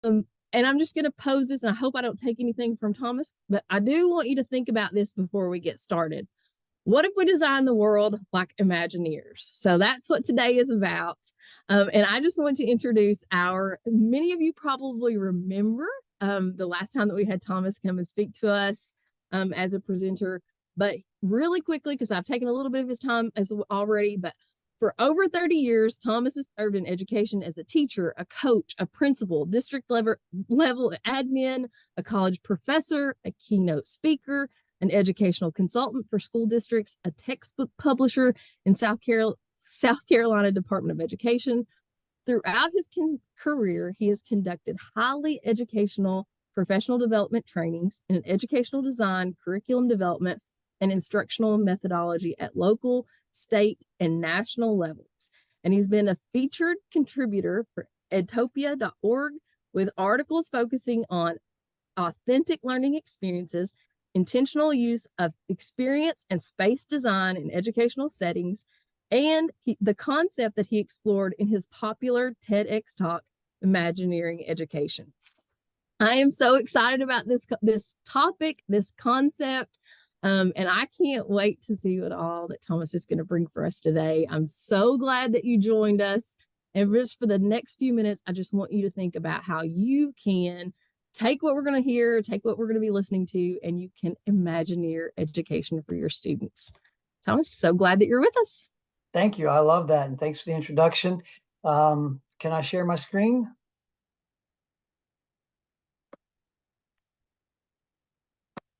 And I'm just going to pose this, and I hope I don't take anything from Thomas, but I do want you to think about this before we get started. What if we design the world like Imagineers? So that's what today is about. And I just want to introduce many of you probably remember the last time that we had Thomas come and speak to us as a presenter. But really quickly, because I've taken a little bit of his time as already, but for over 30 years, Thomas has served in education as a teacher, a coach, a principal, district level admin, a college professor, a keynote speaker, an educational consultant for school districts, a textbook publisher in South Carolina Department of Education. Throughout his career, he has conducted highly educational professional development trainings in educational design, curriculum development, and instructional methodology at local, state, and national levels. And he's been a featured contributor for edtopia.org with articles focusing on authentic learning experiences, intentional use of experience and space design in educational settings, and the concept that he explored in his popular TEDx talk, Imagineering Education. I am so excited about this topic, this concept, and I can't wait to see what all that Thomas is going to bring for us today. I'm so glad that you joined us. And just for the next few minutes, I just want you to think about how you can take what we're going to hear, take what we're going to be listening to, and you can Imagineer education for your students. Thomas, so glad that you're with us. Thank you. I love that. And thanks for the introduction. Can I share my screen?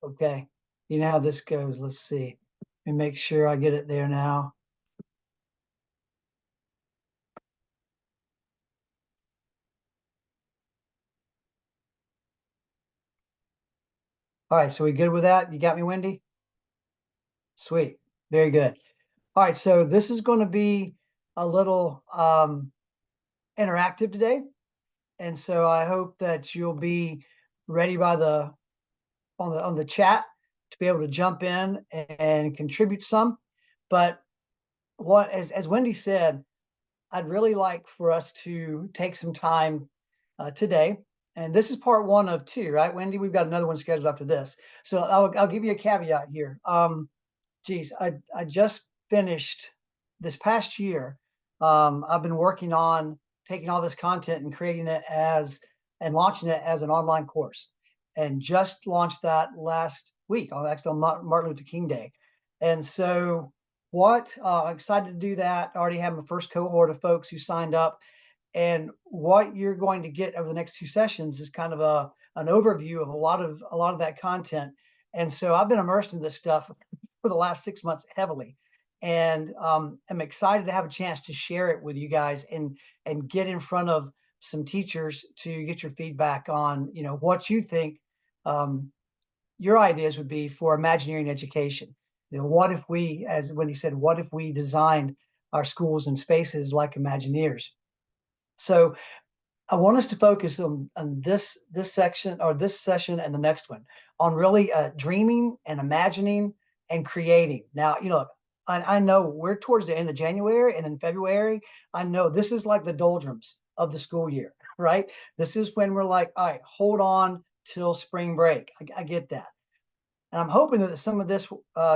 Okay. You know how this goes. Let's see. Let me make sure I get it there now. All right. So we good with that? You got me, Wendy? Sweet. Very good. All right. So this is going to be a little interactive today. And so I hope that you'll be ready by on the chat to be able to jump in and contribute some. But as Wendy said, I'd really like for us to take some time today. And this is part one of two, right, Wendy? We've got another one scheduled after this. So I'll give you a caveat here. Geez, I just finished this past year. I've been working on taking all this content and creating it and launching it as an online course, and just launched that last week on Martin Luther King Day. And so I'm excited to do that. I already have my first cohort of folks who signed up. And what you're going to get over the next two sessions is kind of an overview of a lot of that content. And so I've been immersed in this stuff for the last 6 months heavily, and I'm excited to have a chance to share it with you guys and get in front of some teachers to get your feedback on what you think your ideas would be for Imagineering education. What if we, as Wendy said, what if we designed our schools and spaces like Imagineers? So I want us to focus on this section, or this session and the next one, on really dreaming and imagining and creating. Now, I know we're towards the end of January, and in February, I know this is like the doldrums of the school year, right? This is when we're like, all right, hold on till spring break. I get that. And I'm hoping that some of this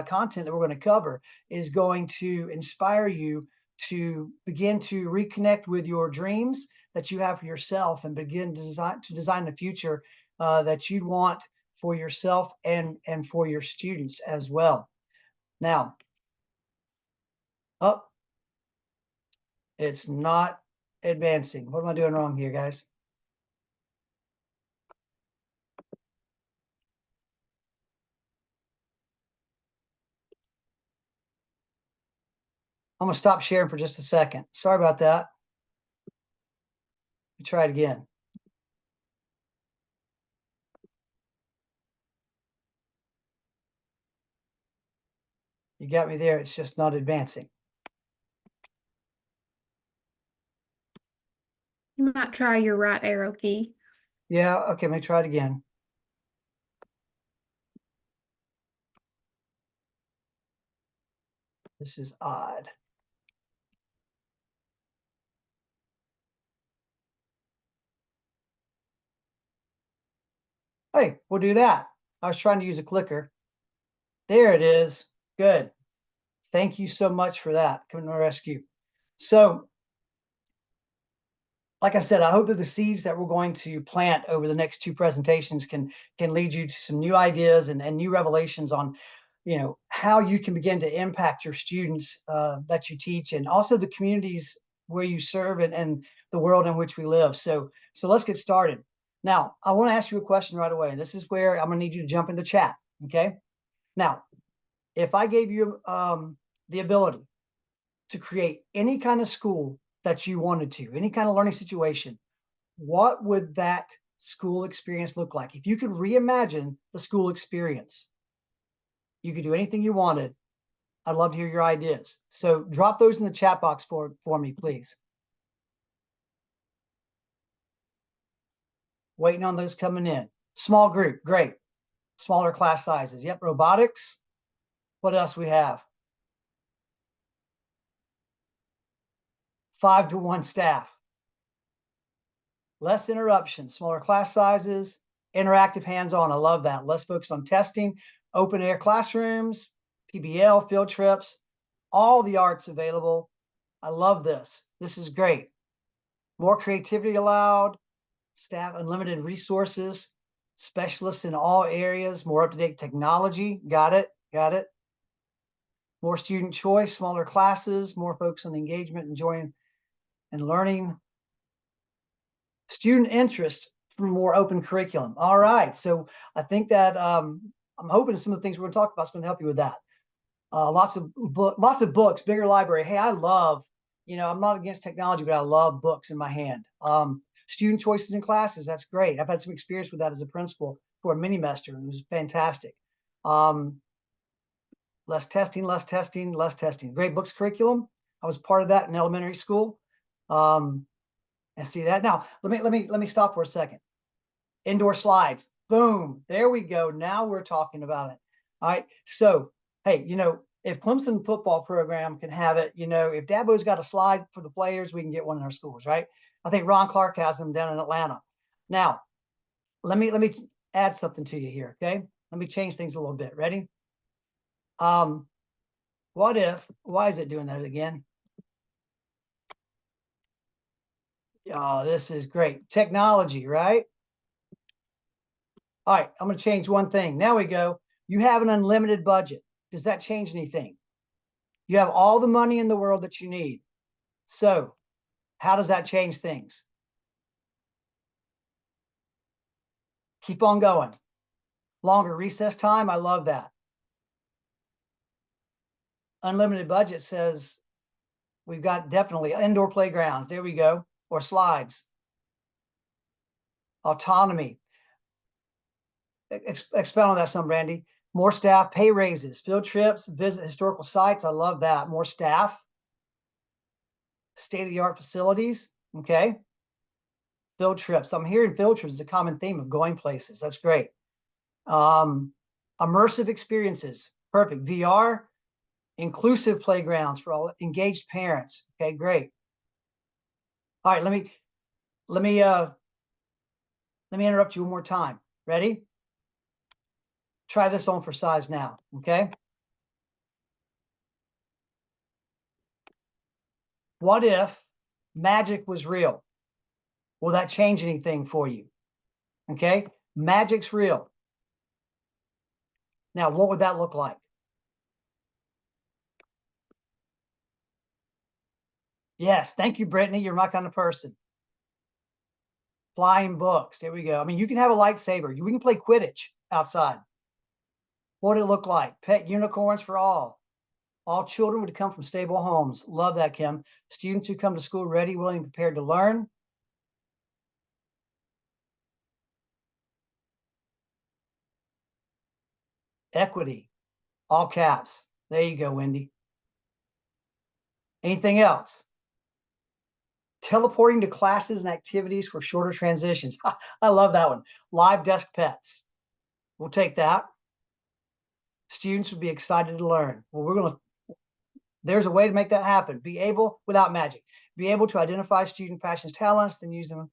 content that we're going to cover is going to inspire you to begin to reconnect with your dreams that you have for yourself, and begin to design the future that you'd want for yourself and for your students as well. Now, it's not advancing. What am I doing wrong here, guys? I'm going to stop sharing for just a second. Sorry about that. Let me try it again. You got me there. It's just not advancing. You might try your right arrow key. Yeah, okay, let me try it again. This is odd. Hey, we'll do that. I was trying to use a clicker. There it is. Good. Thank you so much for that. Coming to our rescue. So, like I said, I hope that the seeds that we're going to plant over the next two presentations can lead you to some new ideas and new revelations on, how you can begin to impact your students that you teach, and also the communities where you serve, and the world in which we live. So let's get started. Now, I want to ask you a question right away. This is where I'm going to need you to jump into chat. Okay. Now, if I gave you the ability to create any kind of school that you wanted to, any kind of learning situation, what would that school experience look like? If you could reimagine the school experience, you could do anything you wanted. I'd love to hear your ideas. So drop those in the chat box for me, please. Waiting on those coming in. Small group, great. Smaller class sizes. Yep, robotics. What else we have? 5 to 1 staff. Less interruption, smaller class sizes, interactive hands-on. I love that. Less focus on testing, open air classrooms, PBL, field trips, all the arts available. I love this. This is great. More creativity allowed, staff, unlimited resources, specialists in all areas, more up-to-date technology. Got it. Got it. More student choice, smaller classes, more focus on engagement, enjoying and learning. Student interest from more open curriculum. All right. So I think that I'm hoping some of the things we're going to talk about is going to help you with that. Lots of books, bigger library. Hey, I love, I'm not against technology, but I love books in my hand. Student choices in classes. That's great. I've had some experience with that as a principal for a mini-mester, and it was fantastic. Less testing, less testing, less testing. Great books curriculum. I was part of that in elementary school. And see that. Now, let me stop for a second. Indoor slides. Boom. There we go. Now we're talking about it. All right. So, hey, if Clemson football program can have it, if Dabo's got a slide for the players, we can get one in our schools, right? I think Ron Clark has them down in Atlanta. Now, let me add something to you here, okay? Let me change things a little bit. Ready? Why is it doing that again? Oh, this is great. Technology, right? All right, I'm going to change one thing. Now we go. You have an unlimited budget. Does that change anything? You have all the money in the world that you need. So how does that change things? Keep on going. Longer recess time. I love that. Unlimited budget says we've got definitely indoor playgrounds. There we go. Or slides. Autonomy. Expound on that some, Randy. More staff, pay raises, field trips, visit historical sites. I love that. More staff. State-of-the-art facilities. Okay. Field trips. I'm hearing field trips is a common theme of going places. That's great. Immersive experiences. Perfect. VR. Inclusive playgrounds for all engaged parents. Okay, great. All right, let me interrupt you one more time. Ready? Try this on for size now. Okay. What if magic was real? Will that change anything for you? Okay. Magic's real. Now, what would that look like? Yes. Thank you, Brittany. You're my kind of person. Flying books. There we go. I mean, you can have a lightsaber. We can play Quidditch outside. What would it look like? Pet unicorns for all. All children would come from stable homes. Love that, Kim. Students who come to school ready, willing, and prepared to learn. Equity. All caps. There you go, Wendy. Anything else? Teleporting to classes and activities for shorter transitions. I love that one. Live desk pets. We'll take that. Students would be excited to learn. Well, there's a way to make that happen. Be able, without magic, be able to identify student passions, talents, then use them.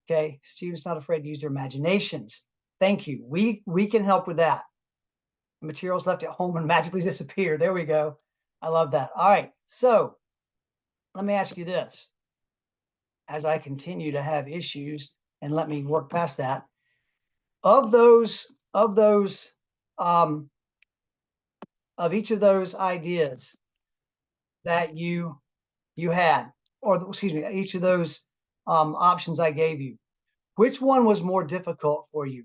Okay. Students not afraid to use their imaginations. Thank you. We can help with that. Materials left at home and magically disappear. There we go. I love that. All right. So let me ask you this. As I continue to have issues, and let me work past that, of each of those ideas that you had, or excuse me, each of those options I gave you, which one was more difficult for you?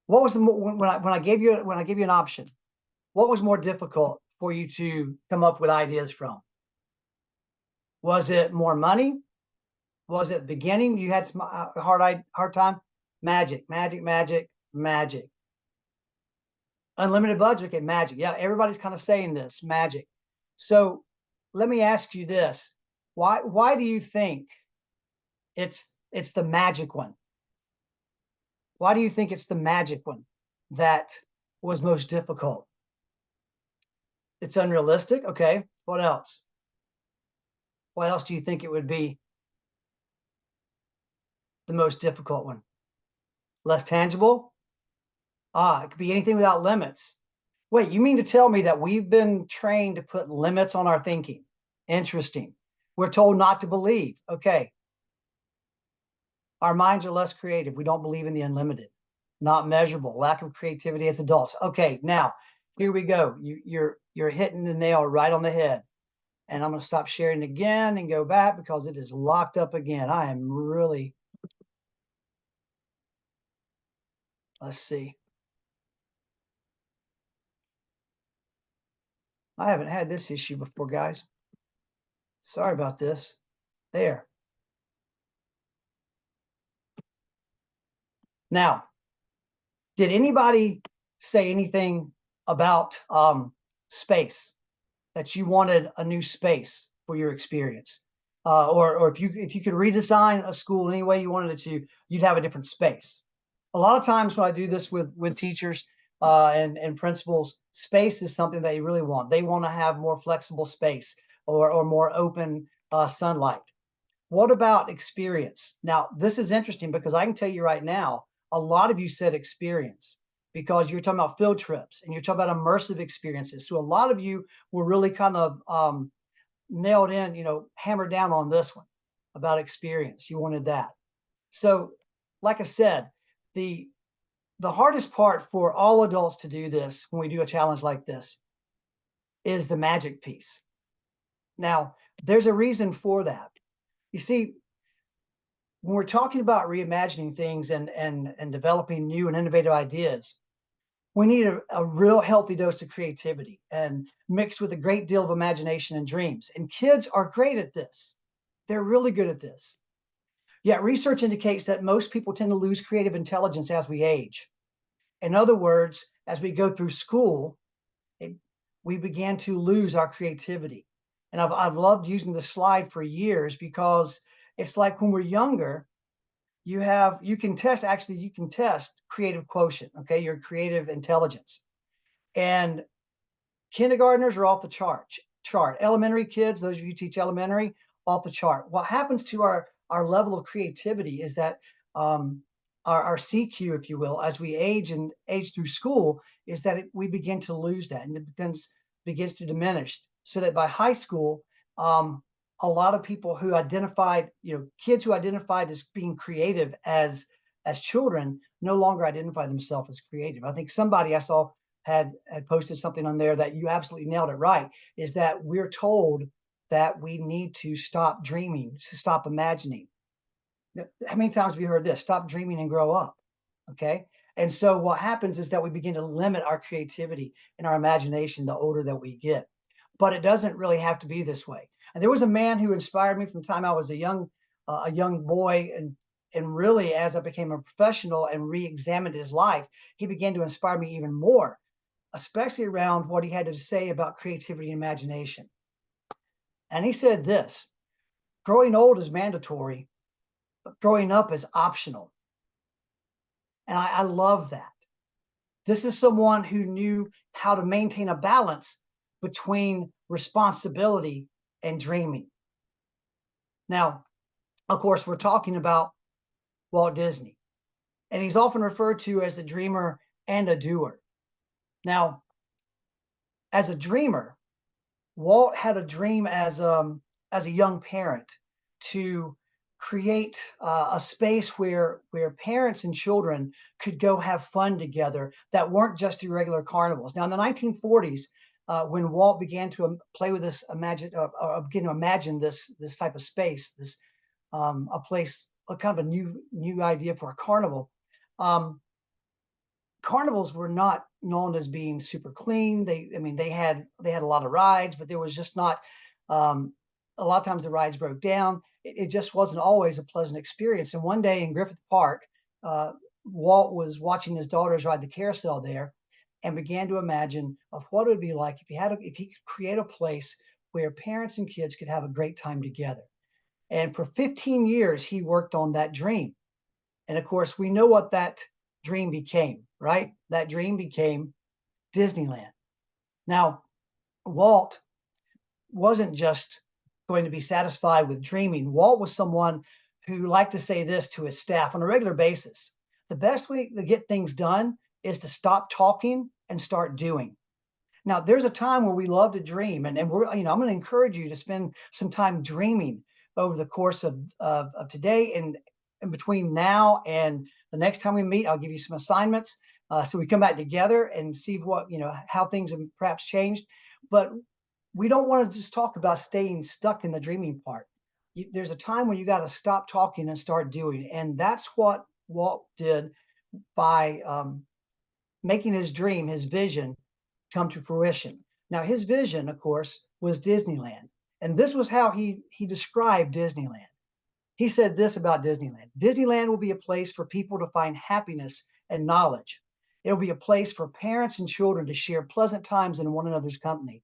What was when I gave you an option, what was more difficult for you to come up with ideas from? Was it more money? Was it beginning? You had some hard time. Magic. Unlimited budget. Okay, magic. Yeah, everybody's kind of saying this, magic. So let me ask you this: why do you think it's the magic one? Why do you think it's the magic one that was most difficult? It's unrealistic. Okay. What else? What else do you think it would be the most difficult one? Less tangible? It could be anything without limits. Wait, you mean to tell me that we've been trained to put limits on our thinking? Interesting. We're told not to believe. Okay. Our minds are less creative. We don't believe in the unlimited. Not measurable. Lack of creativity as adults. Okay, now here we go. You're hitting the nail right on the head. And I'm going to stop sharing again and go back because it is locked up again. I am really, let's see. I haven't had this issue before, guys. Sorry about this. There. Now, did anybody say anything about space, that you wanted a new space for your experience? Or if you could redesign a school any way you wanted it to, you'd have a different space. A lot of times when I do this with teachers and principals, space is something that you really want. They want to have more flexible space or more open sunlight. What about experience? Now, this is interesting because I can tell you right now, a lot of you said experience because you're talking about field trips and you're talking about immersive experiences. So a lot of you were really kind of nailed in, hammered down on this one about experience. You wanted that. So like I said, the hardest part for all adults to do this when we do a challenge like this is the magic piece. Now, there's a reason for that. You see, when we're talking about reimagining things and developing new and innovative ideas, we need a real healthy dose of creativity and mixed with a great deal of imagination and dreams. And kids are great at this. They're really good at this. Yet research indicates that most people tend to lose creative intelligence as we age. In other words, as we go through school, we begin to lose our creativity. And I've loved using this slide for years because it's like when we're younger, you can test creative quotient, okay, your creative intelligence. And kindergartners are off the chart. Elementary kids, those of you who teach elementary, off the chart. What happens to our level of creativity is that our CQ, if you will, as we age through school, is that we begin to lose that, and it begins to diminish. So that by high school, a lot of people who identified, kids who identified as being creative as children no longer identify themselves as creative. I think somebody I saw had posted something on there that you absolutely nailed it right, is that we're told that we need to stop dreaming, to stop imagining. How many times have you heard this? Stop dreaming and grow up. Okay. And so what happens is that we begin to limit our creativity and our imagination the older that we get. But it doesn't really have to be this way. And there was a man who inspired me from the time I was a young boy, and really as I became a professional and re-examined his life, he began to inspire me even more, especially around what he had to say about creativity and imagination. And he said this: growing old is mandatory, but growing up is optional. And I love that. This is someone who knew how to maintain a balance between responsibility and dreaming. Now, of course, we're talking about Walt Disney. and he's often referred to as a dreamer and a doer. Now, as a dreamer, Walt had a dream as a young parent to create a space where parents and children could go have fun together that weren't just your regular carnivals. Now, in the 1940s, when Walt began to play with this, begin to imagine this type of space, this a place, a kind of a new idea for a carnival. Um, Carnivals were not known as being super clean. I mean, they had a lot of rides, but there was just not. Um, a lot of times the rides broke down. It just wasn't always a pleasant experience. And one day in Griffith Park, uh, Walt was watching his daughters ride the carousel there, and began to imagine of what it would be like if he could create a place where parents and kids could have a great time together. And for 15 years, he worked on that dream. And of course, we know what that dream became, right? That dream became Disneyland. Now, Walt wasn't just going to be satisfied with dreaming. Walt was someone who liked to say this to his staff on a regular basis: the best way to get things done is to stop talking and start doing. Now, there's a time where we love to dream, and we're, I'm going to encourage you to spend some time dreaming over the course of today, and between now and the next time we meet, I'll give you some assignments, so we come back together and see what, how things have perhaps changed. But we don't want to just talk about staying stuck in the dreaming part. There's a time when you got to stop talking and start doing, and that's what Walt did by making his dream, his vision, come to fruition. Now, his vision, of course, was Disneyland. And this was how he described Disneyland. He said this about Disneyland: Disneyland will be a place for people to find happiness and knowledge. It'll be a place for parents and children to share pleasant times in one another's company.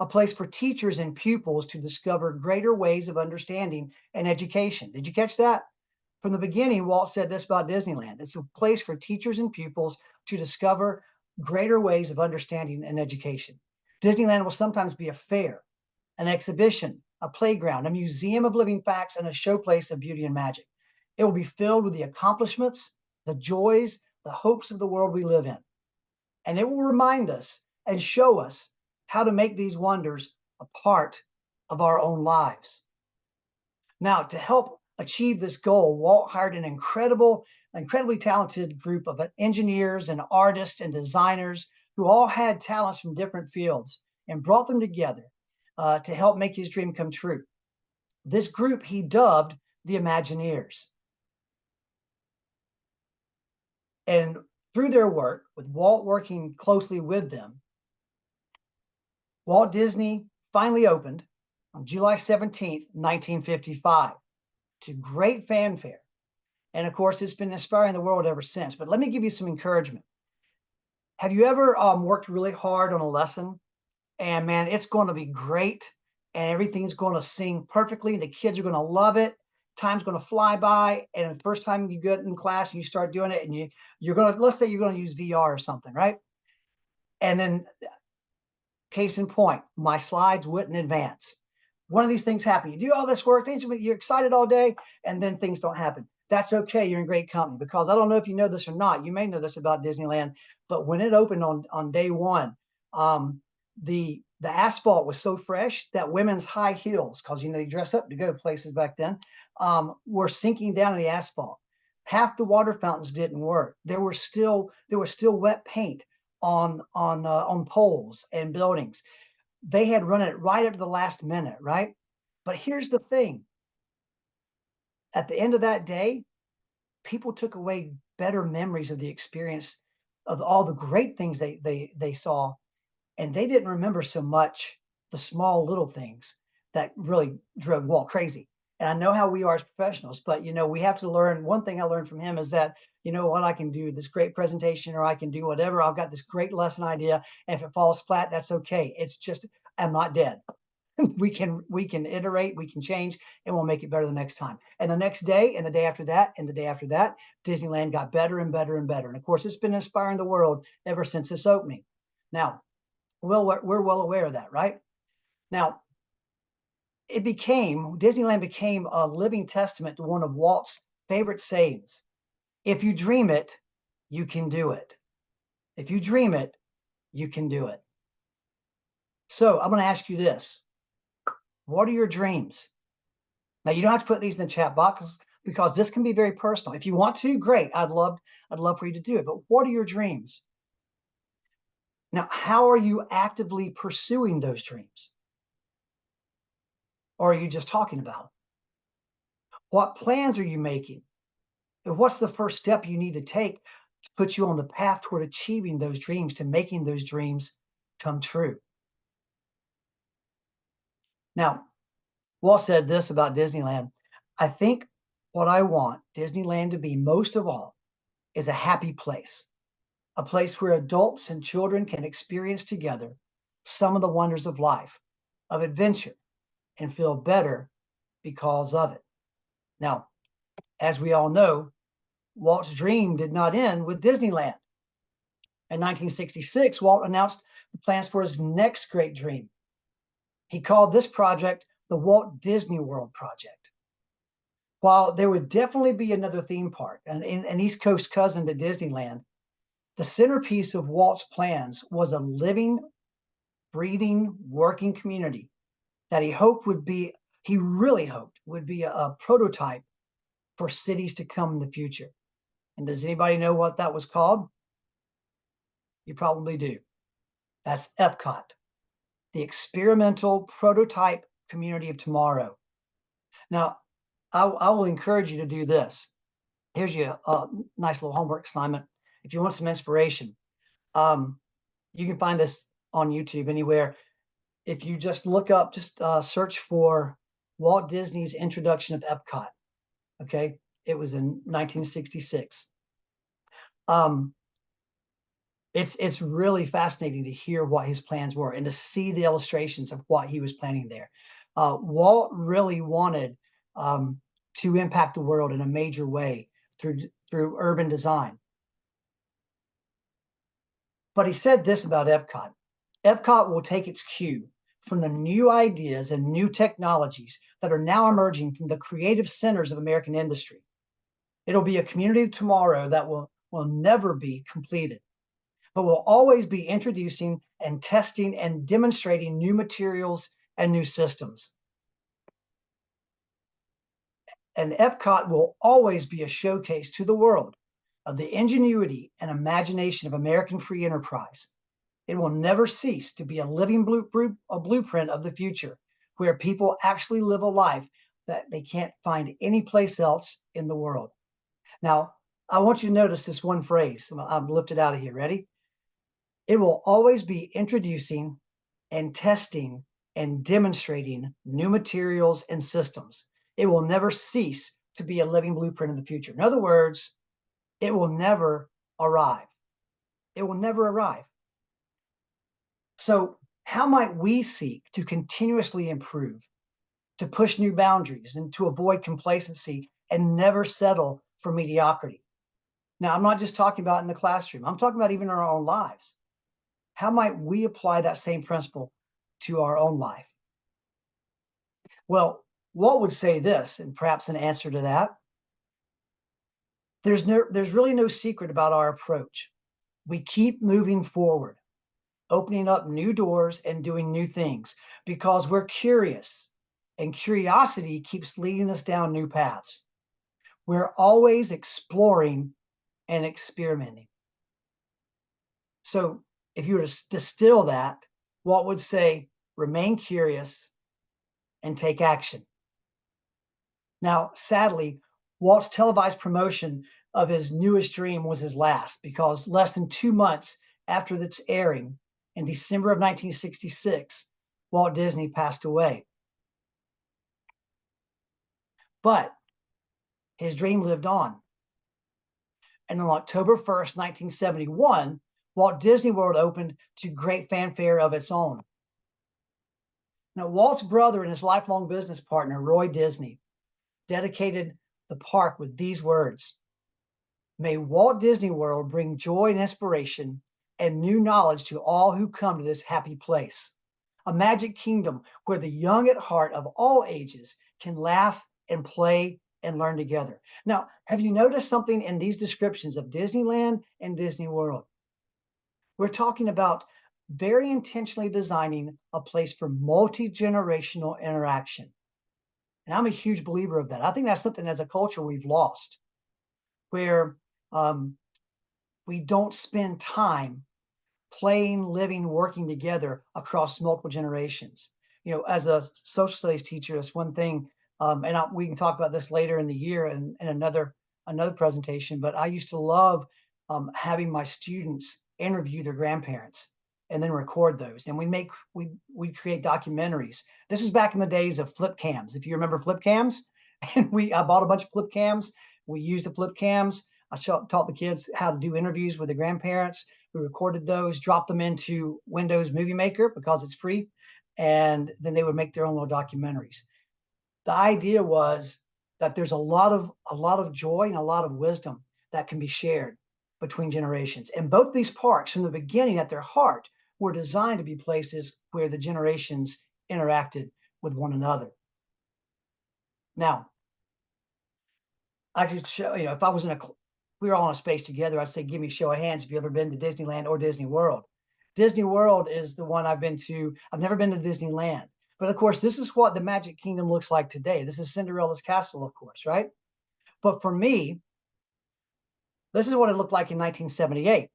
A place for teachers and pupils to discover greater ways of understanding and education. Did you catch that? From the beginning, Walt said this about Disneyland: it's a place for teachers and pupils to discover greater ways of understanding and education. Disneyland will sometimes be a fair, an exhibition, a playground, a museum of living facts, and a showplace of beauty and magic. It will be filled with the accomplishments, the joys, the hopes of the world we live in. And it will remind us and show us how to make these wonders a part of our own lives. Now, to help achieve this goal, Walt hired an incredibly talented group of engineers and artists and designers who all had talents from different fields, and brought them together to help make his dream come true. This group he dubbed the Imagineers. And through their work, with Walt working closely with them, Walt Disney finally opened on July 17th, 1955, to great fanfare. And of course, it's been inspiring the world ever since. But let me give you some encouragement. Have you ever worked really hard on a lesson, and man, it's going to be great, and everything's going to sing perfectly, the kids are going to love it, time's going to fly by, and the first time you get in class and you start doing it, and you're going to, let's say you're going to use VR or something, right? And then, case in point, my slides wouldn't advance. One of these things happen. You do all this work, you're excited all day, and then things don't happen. That's okay. You're in great company, because I don't know if you know this or not. You may know this about Disneyland, but when it opened on day one, the asphalt was so fresh that women's high heels, because you dress up to go places back then, were sinking down in the asphalt. Half the water fountains didn't work. There was still wet paint on poles and buildings. They had run it right up to the last minute, right? But here's the thing: at the end of that day, people took away better memories of the experience, of all the great things they saw, and they didn't remember so much the small little things that really drove Walt crazy. And I know how we are as professionals, but we have to learn. One thing I learned from him is that, what, I can do this great presentation, or I can do whatever. I've got this great lesson idea, and if it falls flat, that's okay. It's just, I'm not dead. we can iterate, we can change, and we'll make it better the next time. And the next day, and the day after that, and the day after that, Disneyland got better and better and better. And of course, it's been inspiring the world ever since its opening. Now, well, we're well aware of that, right? Now, Disneyland became a living testament to one of Walt's favorite sayings. If you dream it, you can do it. If you dream it, you can do it. So I'm going to ask you this. What are your dreams? Now, you don't have to put these in the chat box because this can be very personal. If you want to, great. I'd love for you to do it. But what are your dreams? Now, how are you actively pursuing those dreams? Or are you just talking about them? What plans are you making? And what's the first step you need to take to put you on the path toward achieving those dreams, to making those dreams come true? Now, Walt said this about Disneyland. I think what I want Disneyland to be most of all is a happy place, a place where adults and children can experience together some of the wonders of life, of adventure, and feel better because of it. Now, as we all know, Walt's dream did not end with Disneyland. In 1966, Walt announced the plans for his next great dream. He called this project the Walt Disney World Project. While there would definitely be another theme park, an East Coast cousin to Disneyland, the centerpiece of Walt's plans was a living, breathing, working community that he really hoped would be a prototype for cities to come in the future. And does anybody know what that was called? You probably do. That's Epcot, the experimental prototype community of tomorrow. Now, I will encourage you to do this. Here's your nice little homework assignment. If you want some inspiration, you can find this on YouTube anywhere. If you just look up, search for Walt Disney's introduction of Epcot. Okay, it was in 1966. It's really fascinating to hear what his plans were and to see the illustrations of what he was planning there. Walt really wanted to impact the world in a major way through urban design. But he said this about Epcot. Epcot will take its cue from the new ideas and new technologies that are now emerging from the creative centers of American industry. It'll be a community of tomorrow that will never be completed, but will always be introducing and testing and demonstrating new materials and new systems. And Epcot will always be a showcase to the world of the ingenuity and imagination of American free enterprise. It will never cease to be a living blueprint of the future, where people actually live a life that they can't find anyplace else in the world. Now, I want you to notice this one phrase. I've lifted out of here. Ready? It will always be introducing and testing and demonstrating new materials and systems. It will never cease to be a living blueprint of the future. In other words, it will never arrive. It will never arrive. So how might we seek to continuously improve, to push new boundaries, and to avoid complacency and never settle for mediocrity? Now, I'm not just talking about in the classroom. I'm talking about even in our own lives. How might we apply that same principle to our own life? Well, Walt would say this, and perhaps an answer to that. There's really no secret about our approach. We keep moving forward, opening up new doors and doing new things because we're curious, and curiosity keeps leading us down new paths. We're always exploring and experimenting. So if you were to distill that, Walt would say, remain curious and take action. Now, sadly, Walt's televised promotion of his newest dream was his last, because less than 2 months after its airing in December of 1966, Walt Disney passed away. But his dream lived on. And on October 1st, 1971, Walt Disney World opened to great fanfare of its own. Now, Walt's brother and his lifelong business partner, Roy Disney, dedicated the park with these words: "May Walt Disney World bring joy and inspiration and new knowledge to all who come to this happy place. A magic kingdom where the young at heart of all ages can laugh and play and learn together. Now, have you noticed something in these descriptions of Disneyland and Disney World? We're talking about very intentionally designing a place for multi-generational interaction. And I'm a huge believer of that. I think that's something as a culture we've lost, where um, we don't spend time playing, living, working together across multiple generations. You know, as a social studies teacher, that's one thing, we can talk about this later in the year in another presentation. But I used to love having my students interview their grandparents and then record those, and we create documentaries. This is back in the days of flip cams, if you remember flip cams. And I bought a bunch of flip cams. We used the flip cams. Taught the kids how to do interviews with the grandparents. We recorded those, dropped them into Windows Movie Maker because it's free, and then they would make their own little documentaries. The idea was that there's a lot of joy and a lot of wisdom that can be shared between generations. And both these parks, from the beginning, at their heart, were designed to be places where the generations interacted with one another. Now, I could show, you know, if I was we were all in a space together, I'd say, give me a show of hands if you've ever been to Disneyland or Disney World. Disney World is the one I've been to. I've never been to Disneyland. But of course, this is what the Magic Kingdom looks like today. This is Cinderella's castle, of course, right? But for me, this is what it looked like in 1978.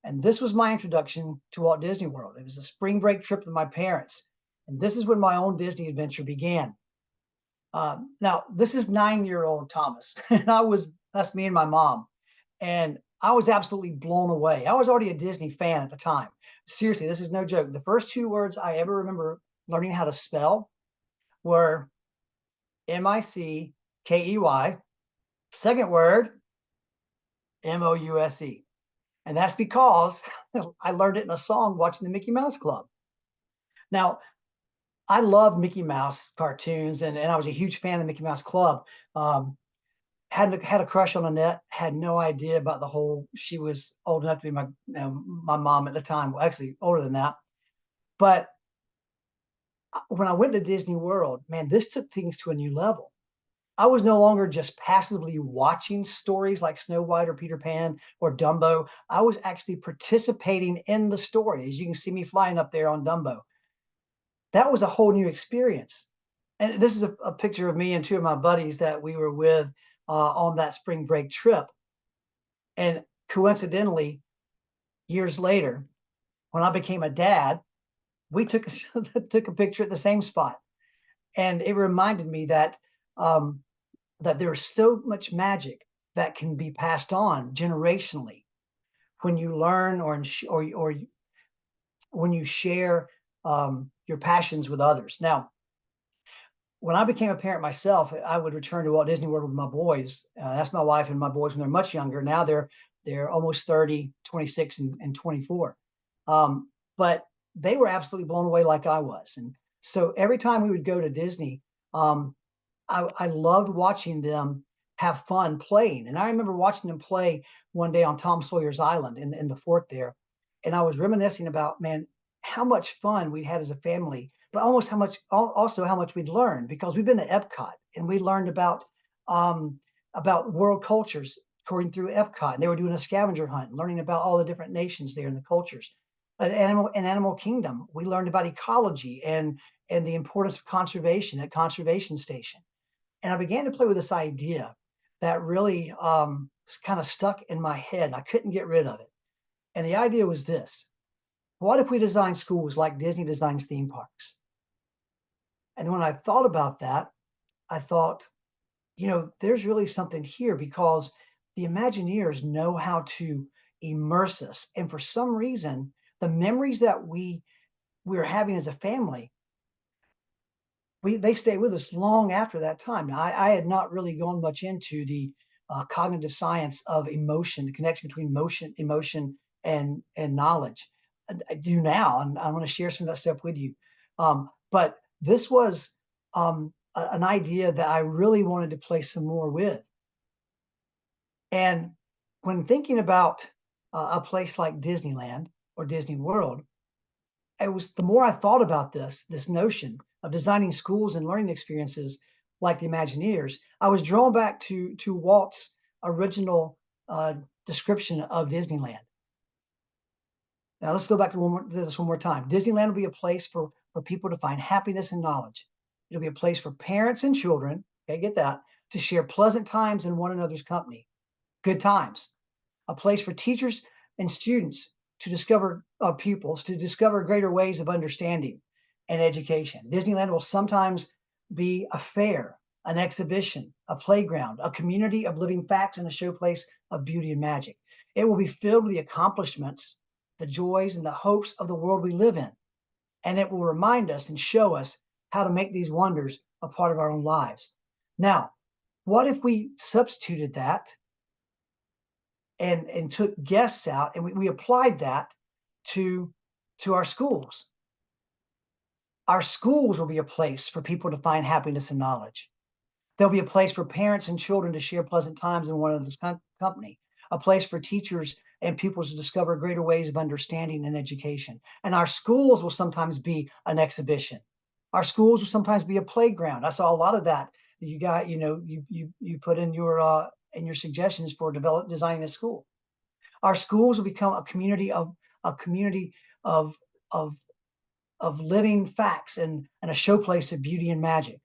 And this was my introduction to Walt Disney World. It was a spring break trip with my parents. And this is when my own Disney adventure began. Now, this is 9-year-old Thomas. And that's me and my mom. And I was absolutely blown away. I was already a Disney fan at the time. Seriously, this is no joke. The first 2 words I ever remember learning how to spell were M-I-C-K-E-Y. Second word, M-O-U-S-E. And that's because I learned it in a song watching the Mickey Mouse Club. Now, I love Mickey Mouse cartoons, and I was a huge fan of the Mickey Mouse Club. Had a crush on Annette, had no idea about the whole, she was old enough to be my mom at the time. Well, actually older than that. But when I went to Disney World, man, this took things to a new level. I was no longer just passively watching stories like Snow White or Peter Pan or Dumbo. I was actually participating in the story. As you can see me flying up there on Dumbo. That was a whole new experience. And this is a picture of me and 2 of my buddies that we were with on that spring break trip. And coincidentally, years later, when I became a dad, we took a picture at the same spot. And it reminded me that that there's so much magic that can be passed on generationally when you learn or when you share your passions with others. Now, when I became a parent myself, I would return to Walt Disney World with my boys. That's my wife and my boys when they're much younger. Now they're almost 30, 26, and 24. But they were absolutely blown away like I was. And so every time we would go to Disney, I loved watching them have fun playing. And I remember watching them play one day on Tom Sawyer's Island in the fort there. And I was reminiscing about, man, how much fun we had as a family, but also how much we'd learned, because we've been to Epcot and we learned about world cultures going through Epcot. And they were doing a scavenger hunt, learning about all the different nations there and the cultures. Animal Kingdom, we learned about ecology and the importance of conservation at Conservation Station. And I began to play with this idea that really kind of stuck in my head. I couldn't get rid of it. And the idea was this: what if we design schools like Disney designs theme parks? And when I thought about that, I thought, you know, there's really something here, because the Imagineers know how to immerse us. And for some reason, the memories that we're having as a family, they stay with us long after that time. Now, I had not really gone much into the cognitive science of emotion, the connection between emotion, and knowledge. I do now, and I want to share some of that stuff with you. But this was an idea that I really wanted to play some more with. And when thinking about a place like Disneyland or Disney World, the more I thought about this notion of designing schools and learning experiences like the Imagineers, I was drawn back to Walt's original description of Disneyland. Now let's go back to this one more time. Disneyland will be a place for people to find happiness and knowledge. It'll be a place for parents and children, okay, get that, to share pleasant times in one another's company, good times. A place for teachers and students to discover pupils to discover greater ways of understanding and education. Disneyland will sometimes be a fair, an exhibition, a playground, a community of living facts, and a showplace of beauty and magic. It will be filled with the accomplishments, the joys, and the hopes of the world we live in. And it will remind us and show us how to make these wonders a part of our own lives. Now, what if we substituted that and took guests out, and we applied that to our schools? Our schools will be a place for people to find happiness and knowledge. There'll be a place for parents and children to share pleasant times in one another's company, a place for teachers and pupils to discover greater ways of understanding and education. And our schools will sometimes be an exhibition. Our schools will sometimes be a playground. I saw a lot of that you got, you put in your suggestions for designing a school. Our schools will become a community of living facts and a showplace of beauty and magic.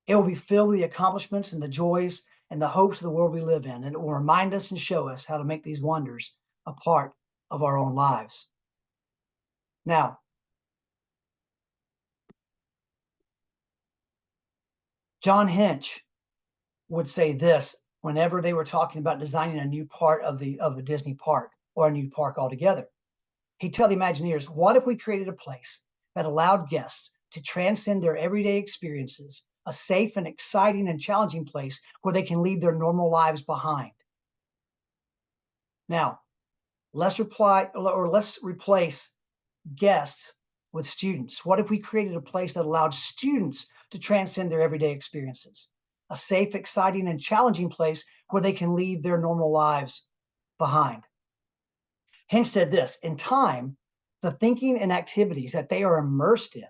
It will be filled with the accomplishments and the joys and the hopes of the world we live in, and it will remind us and show us how to make these wonders a part of our own lives. Now, John Hinch would say this whenever they were talking about designing a new part of a Disney park or a new park altogether. He'd tell the Imagineers, what if we created a place that allowed guests to transcend their everyday experiences, a safe and exciting and challenging place where they can leave their normal lives behind? Now, let's replace guests with students. What if we created a place that allowed students to transcend their everyday experiences, a safe, exciting, and challenging place where they can leave their normal lives behind? Hinch said this: in time, the thinking and activities that they are immersed in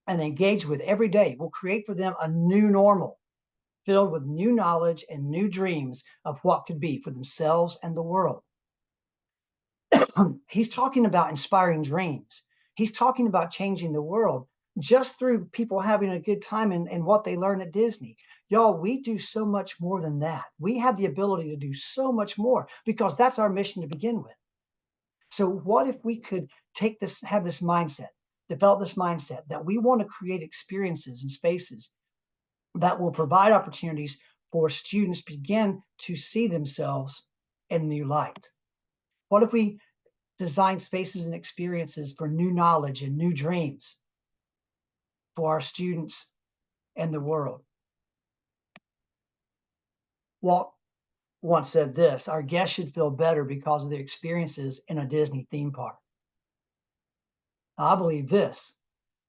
and engaged with every day will create for them a new normal, filled with new knowledge and new dreams of what could be for themselves and the world. He's talking about inspiring dreams. He's talking about changing the world just through people having a good time and what they learn at Disney. Y'all, we do so much more than that. We have the ability to do so much more because that's our mission to begin with. So what if we could have this mindset, develop this mindset that we want to create experiences and spaces that will provide opportunities for students begin to see themselves in a new light? What if we design spaces and experiences for new knowledge and new dreams for our students and the world? Walt once said this: our guests should feel better because of their experiences in a Disney theme park. Now, I believe this: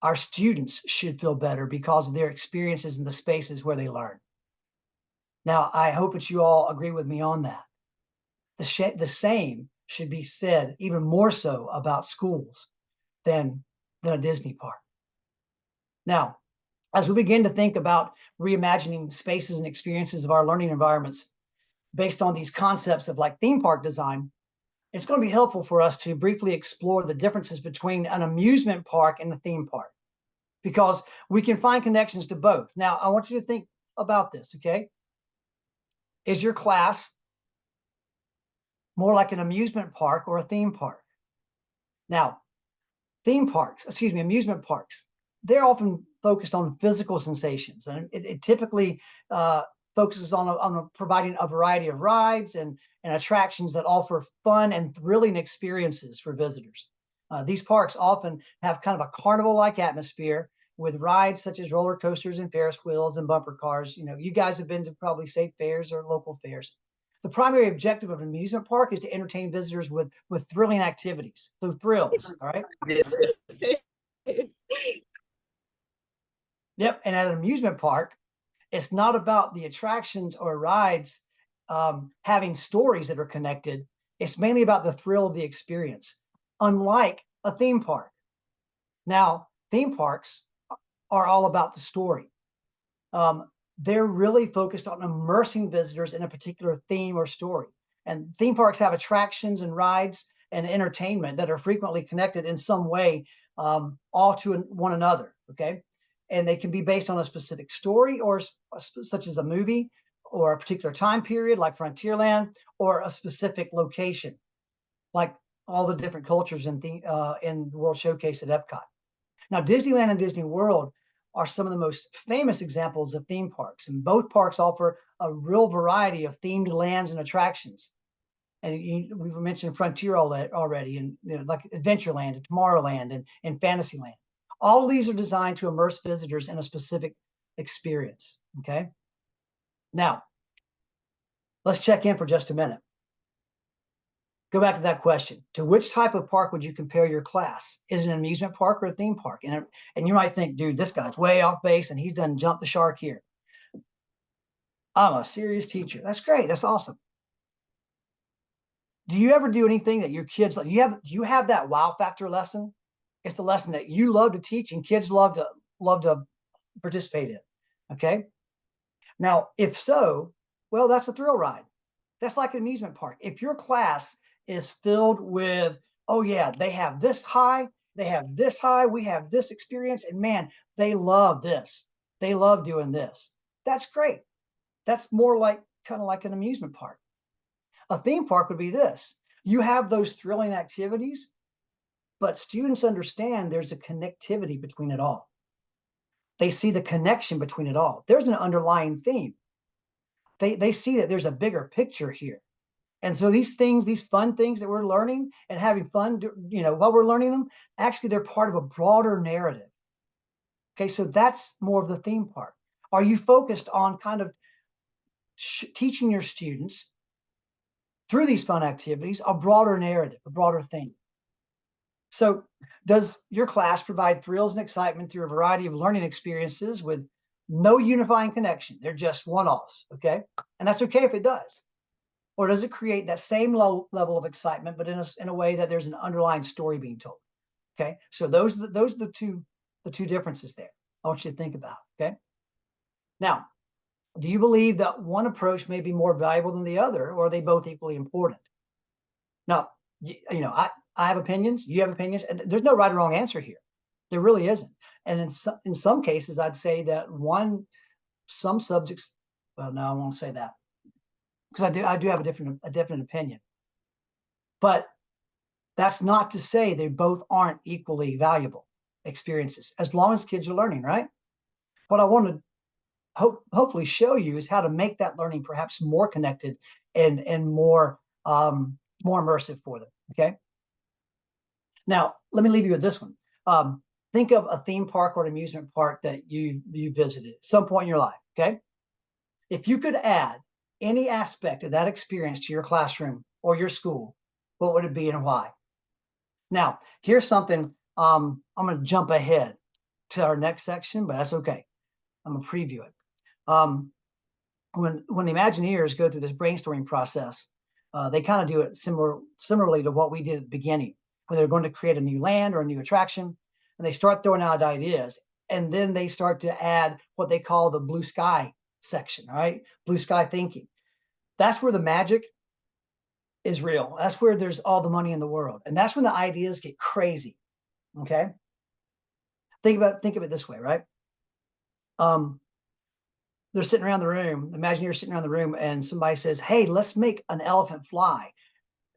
our students should feel better because of their experiences in the spaces where they learn. Now, I hope that you all agree with me on that. The same should be said, even more so, about schools than a Disney park. Now, as we begin to think about reimagining spaces and experiences of our learning environments based on these concepts of like theme park design, it's going to be helpful for us to briefly explore the differences between an amusement park and a theme park, because we can find connections to both. Now, I want you to think about this, okay? Is your class more like an amusement park or a theme park? Now, amusement parks, they're often focused on physical sensations, and it typically focuses on providing a variety of rides and attractions that offer fun and thrilling experiences for visitors. These parks often have kind of a carnival-like atmosphere with rides such as roller coasters and Ferris wheels and bumper cars. You guys have been to probably state fairs or local fairs. The primary objective of an amusement park is to entertain visitors with thrilling activities, so thrills, all right? Yep, and at an amusement park, it's not about the attractions or rides having stories that are connected. It's mainly about the thrill of the experience, unlike a theme park. Now, theme parks are all about the story. they're really focused on immersing visitors in a particular theme or story. And theme parks have attractions and rides and entertainment that are frequently connected in some way, all to one another. Okay. And they can be based on a specific story, or such as a movie, or a particular time period like Frontierland, or a specific location like all the different cultures in the World Showcase at Epcot. Now, Disneyland and Disney World are some of the most famous examples of theme parks, and both parks offer a real variety of themed lands and attractions. And we've mentioned Frontier already, and like Adventureland and Tomorrowland and Fantasyland. All of these are designed to immerse visitors in a specific experience. Okay. Now, let's check in for just a minute. Go back to that question. To which type of park would you compare your class? Is it an amusement park or a theme park? And you might think, dude, this guy's way off base and he's done jumped the shark here. I'm a serious teacher. That's great. That's awesome. Do you ever do anything that your kids like? Do you have that wow factor lesson? It's the lesson that you love to teach and kids love to participate in. Okay. Now, if so, well, that's a thrill ride. That's like an amusement park. If your class is filled with, oh yeah, they have this high, we have this experience, and man, they love this. They love doing this. That's great. That's more like kind of like an amusement park. A theme park would be this. You have those thrilling activities, but students understand there's a connectivity between it all. They see the connection between it all. There's an underlying theme. They see that there's a bigger picture here. And so these things, these fun things that we're learning and having fun, while we're learning them, actually they're part of a broader narrative. Okay, so that's more of the theme park. Are you focused on kind of teaching your students through these fun activities a broader narrative, a broader theme? So does your class provide thrills and excitement through a variety of learning experiences with no unifying connection? They're just one-offs, okay? And that's okay if it does. Or does it create that same level of excitement, but in a way that there's an underlying story being told? Okay, so those are the two differences there. I want you to think about. Okay, now, do you believe that one approach may be more valuable than the other, or are they both equally important? Now, I have opinions. You have opinions, and there's no right or wrong answer here. There really isn't. And in some cases, I'd say that some subjects. Well, no, I won't say that, because I do have a different opinion. But that's not to say they both aren't equally valuable experiences, as long as kids are learning, right? What I want to hopefully show you is how to make that learning perhaps more connected and more immersive for them. Okay. Now, let me leave you with this one. Think of a theme park or an amusement park that you visited at some point in your life. Okay. If you could add any aspect of that experience to your classroom or your school, what would it be and why? Now, here's something. I'm going to jump ahead to our next section, but that's okay. I'm going to preview it. When the Imagineers go through this brainstorming process, they kind of do it similarly to what we did at the beginning, when they're going to create a new land or a new attraction, and they start throwing out ideas, and then they start to add what they call the blue sky section, right? Blue sky thinking. That's where the magic is real. That's where there's all the money in the world. And that's when the ideas get crazy. Okay. Think of it this way, right? They're sitting around the room, the Imagineers sitting around the room, and somebody says, hey, let's make an elephant fly.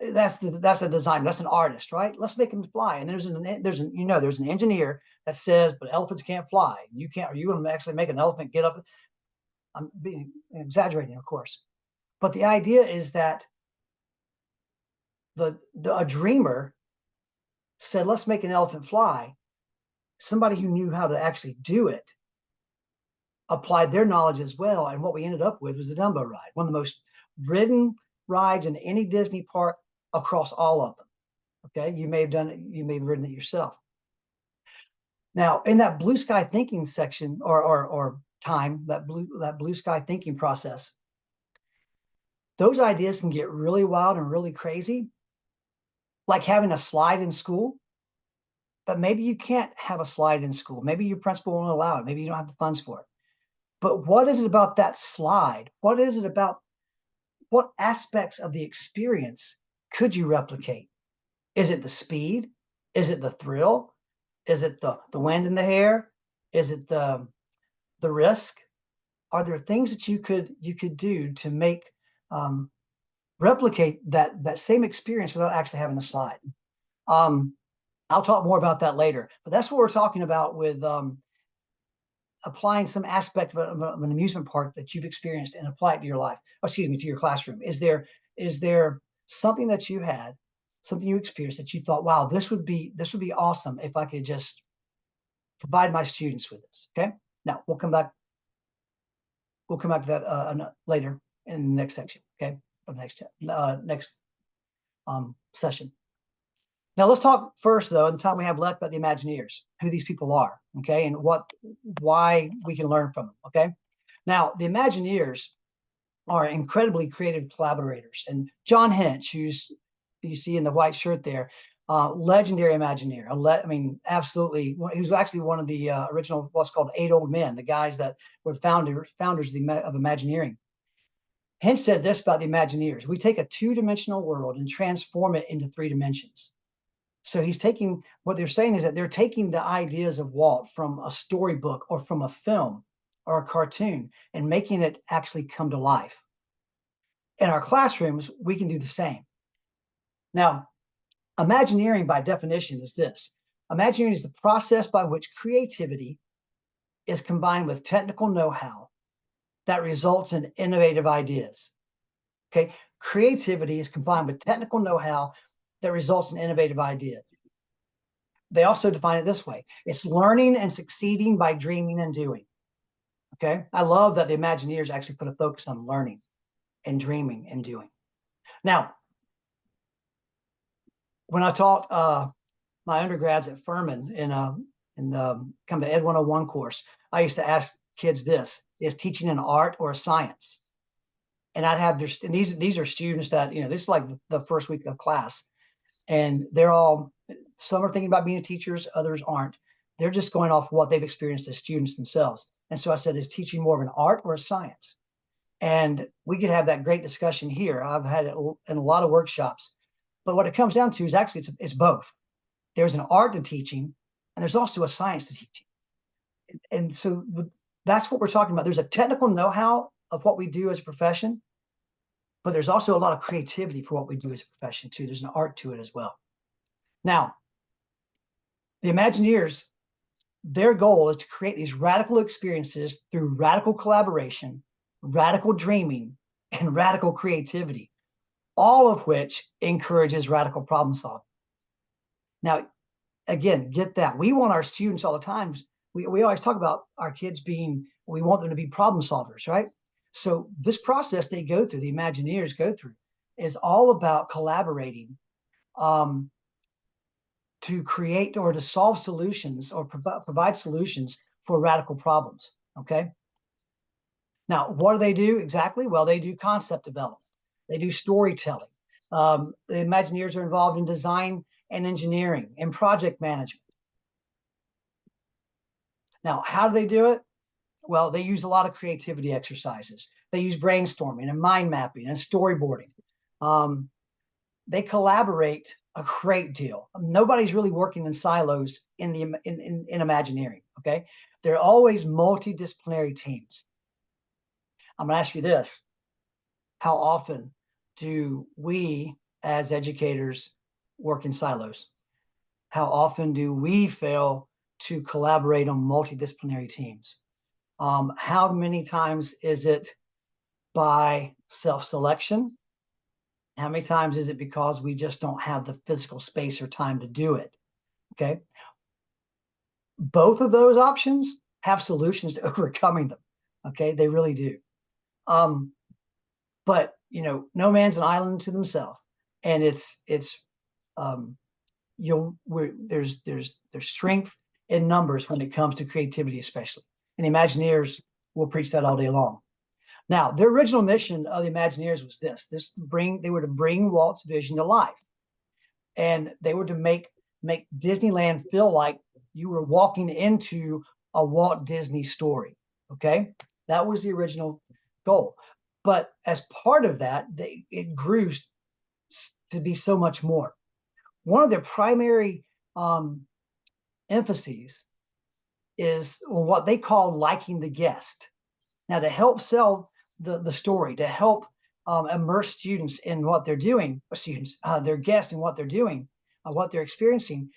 That's a designer, that's an artist, right? Let's make him fly. And there's an engineer that says, but elephants can't fly. You can't, are you going to actually make an elephant get up? I'm exaggerating, of course. But the idea is that a dreamer said, let's make an elephant fly. Somebody who knew how to actually do it applied their knowledge as well. And what we ended up with was the Dumbo ride, one of the most ridden rides in any Disney park across all of them. Okay, you may have done it, you may have ridden it yourself. Now, in that blue sky thinking section or time, that blue sky thinking process, those ideas can get really wild and really crazy, like having a slide in school. But maybe you can't have a slide in school. Maybe your principal won't allow it. Maybe you don't have the funds for it. But what is it about that slide? What is it about, what aspects of the experience could you replicate? Is it the speed? Is it the thrill? Is it the wind in the hair? Is it the risk? Are there things that you could do to make replicate that same experience without actually having the slide? I'll talk more about that later, but that's what we're talking about with applying some aspect of an amusement park that you've experienced and apply it to your life. Oh, excuse me, to your classroom. Is there something that you had, something you experienced that you thought, wow, this would be awesome if I could just provide my students with this? Okay. Now we'll come back. We'll come back to that later in the next section. Okay. Of next session. Now let's talk first, though, in the time we have left, about the Imagineers, who these people are, okay, and why we can learn from them, okay? Now, the Imagineers are incredibly creative collaborators, and John Hench, who's you see in the white shirt there, legendary Imagineer. I mean, absolutely. He was actually one of the original, what's called 8 Old Men, the guys that were founders of Imagineering. Hench said this about the Imagineers: we take a 2-dimensional world and transform it into 3 dimensions. So he's taking, what they're saying is that they're taking the ideas of Walt from a storybook or from a film or a cartoon and making it actually come to life. In our classrooms, we can do the same. Now, Imagineering by definition is this. Imagineering is the process by which creativity is combined with technical know-how that results in innovative ideas. Okay, creativity is combined with technical know-how that results in innovative ideas. They also define it this way: it's learning and succeeding by dreaming and doing. Okay, I love that the Imagineers actually put a focus on learning and dreaming and doing. Now, when I taught my undergrads at Furman in kind of Ed 101 course, I used to ask kids this: is teaching an art or a science? And I'd have and these are students that, this is like the first week of class, and they're all, some are thinking about being teachers, others aren't. They're just going off what they've experienced as students themselves. And so I said, is teaching more of an art or a science? And we could have that great discussion here. I've had it in a lot of workshops, but what it comes down to is actually it's both. There's an art to teaching, and there's also a science to teaching. And so that's what we're talking about. There's a technical know-how of what we do as a profession, but there's also a lot of creativity for what we do as a profession too. There's an art to it as well. Now, the Imagineers, their goal is to create these radical experiences through radical collaboration, radical dreaming, and radical creativity, all of which encourages radical problem solving. Now, again, get that. We want our students all the time. We always talk about our kids we want them to be problem solvers, right? So this process they go through, the Imagineers go through, is all about collaborating to create or to solve solutions or provide solutions for radical problems, okay? Now, what do they do exactly? Well, they do concept development. They do storytelling. The Imagineers are involved in design and engineering and project management. Now, how do they do it? Well, they use a lot of creativity exercises. They use brainstorming and mind mapping and storyboarding. They collaborate a great deal. Nobody's really working in silos in Imagineering, okay? They're always multidisciplinary teams. I'm gonna ask you this: how often do we as educators work in silos? How often do we fail to collaborate on multidisciplinary teams? How many times is it by self-selection? How many times is it because we just don't have the physical space or time to do it? Okay. Both of those options have solutions to overcoming them. Okay. They really do. But no man's an island to themselves. And there's strength in numbers when it comes to creativity, especially. And the Imagineers will preach that all day long. Now, their original mission of the Imagineers was this: they were to bring Walt's vision to life, and they were to make Disneyland feel like you were walking into a Walt Disney story. Okay, That was the original goal. But as part of that, it grew to be so much more. One of their primary emphases is what they call liking the guest. Now, to help sell the story, to help immerse students in what they're doing, their guests in what they're doing, what they're experiencing,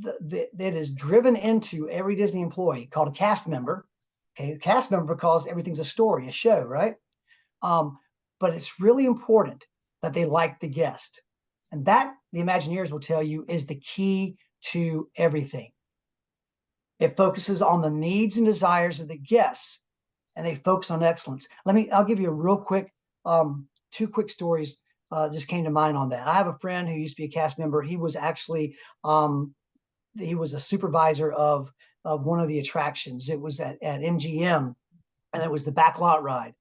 that is driven into every Disney employee called a cast member. Okay, a cast member because everything's a story, a show, right? But it's really important that they like the guest. And that, the Imagineers will tell you, is the key to everything. It focuses on the needs and desires of the guests, and they focus on excellence. I'll give you a real quick, two quick stories just came to mind on that. I have a friend who used to be a cast member. He was actually, he was a supervisor of one of the attractions. It was at MGM, and it was the backlot ride.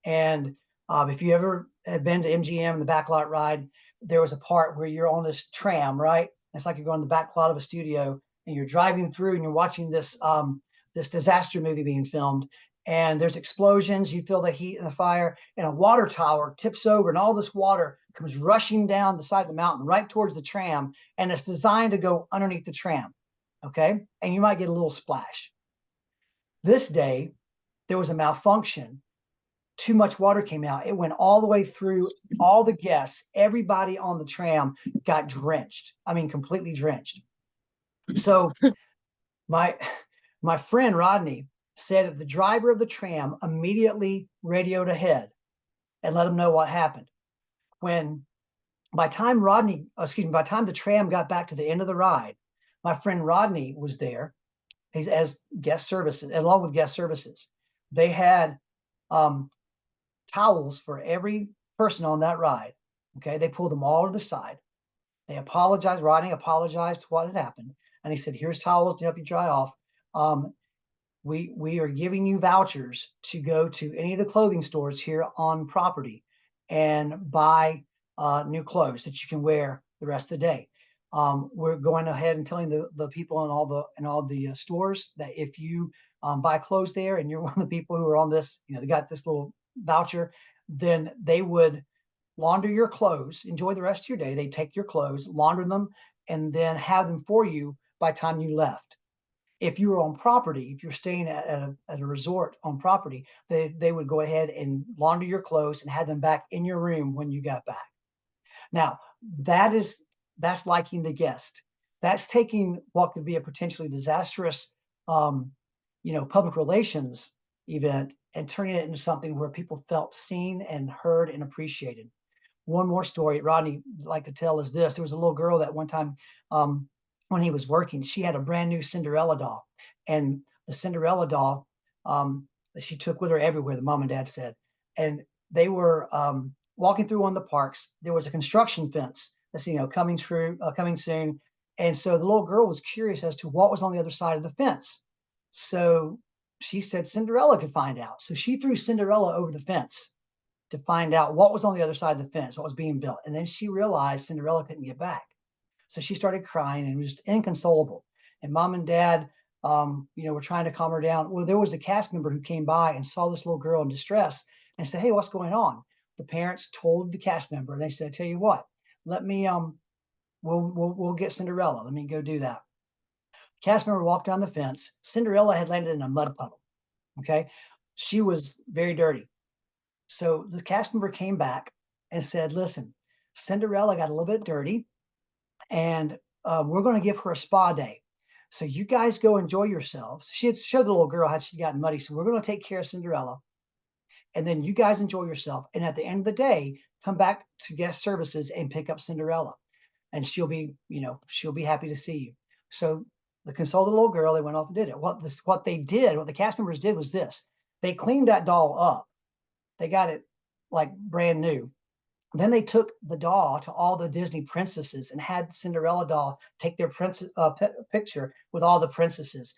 And if you ever have been to MGM, the backlot ride, there was a part where you're on this tram, right? It's like you're going to the backlot of a studio, and you're driving through, and you're watching this this disaster movie being filmed. And there's explosions. You feel the heat and the fire, and a water tower tips over, and all this water comes rushing down the side of the mountain right towards the tram, and it's designed to go underneath the tram. Okay, and you might get a little splash. This day, there was a malfunction. Too much water came out. It went all the way through all the guests. Everybody on the tram got drenched. I mean, completely drenched. So my friend Rodney said that the driver of the tram immediately radioed ahead and let him know what happened. By the time the tram got back to the end of the ride, my friend Rodney was there. He's as guest services, along with guest services. They had towels for every person on that ride. Okay, they pulled them all to the side. They apologized. Rodney apologized to what had happened, and he said, "Here's towels to help you dry off. We are giving you vouchers to go to any of the clothing stores here on property and buy new clothes that you can wear the rest of the day. We're going ahead and telling the people in all the stores that if you buy clothes there and you're one of the people who are on this, they got this little voucher, then they would launder your clothes, enjoy the rest of your day. They take your clothes, launder them, and then have them for you by the time you left. If you were on property, if you're staying at a resort on property, they would go ahead and launder your clothes and have them back in your room when you got back." Now, that's liking the guest. That's taking what could be a potentially disastrous, public relations event and turning it into something where people felt seen and heard and appreciated. One more story Rodney liked to tell is this. There was a little girl that one time, when he was working, she had a brand new Cinderella doll, and the Cinderella doll that she took with her everywhere, the mom and dad said. And they were walking through one of the parks. There was a construction fence that's coming soon. And so the little girl was curious as to what was on the other side of the fence. So she said Cinderella could find out. So she threw Cinderella over the fence to find out what was on the other side of the fence, what was being built. And then she realized Cinderella couldn't get back. So she started crying and was just inconsolable. And mom and dad, were trying to calm her down. Well, there was a cast member who came by and saw this little girl in distress and said, "Hey, what's going on?" The parents told the cast member, and they said, "I tell you what, let me, we'll get Cinderella. Let me go do that." Cast member walked down the fence. Cinderella had landed in a mud puddle. Okay. She was very dirty. So the cast member came back and said, "Listen, Cinderella got a little bit dirty, and we're going to give her a spa day. So you guys go enjoy yourselves." She had showed the little girl how she'd gotten muddy. So we're going to take care of Cinderella, and then you guys enjoy yourself. And at the end of the day, come back to guest services and pick up Cinderella, and she'll be happy to see you. So they consoled the little girl. They went off and did it. What the cast members did was this: they cleaned that doll up. They got it like brand new. Then they took the doll to all the Disney princesses and had Cinderella doll take their picture with all the princesses,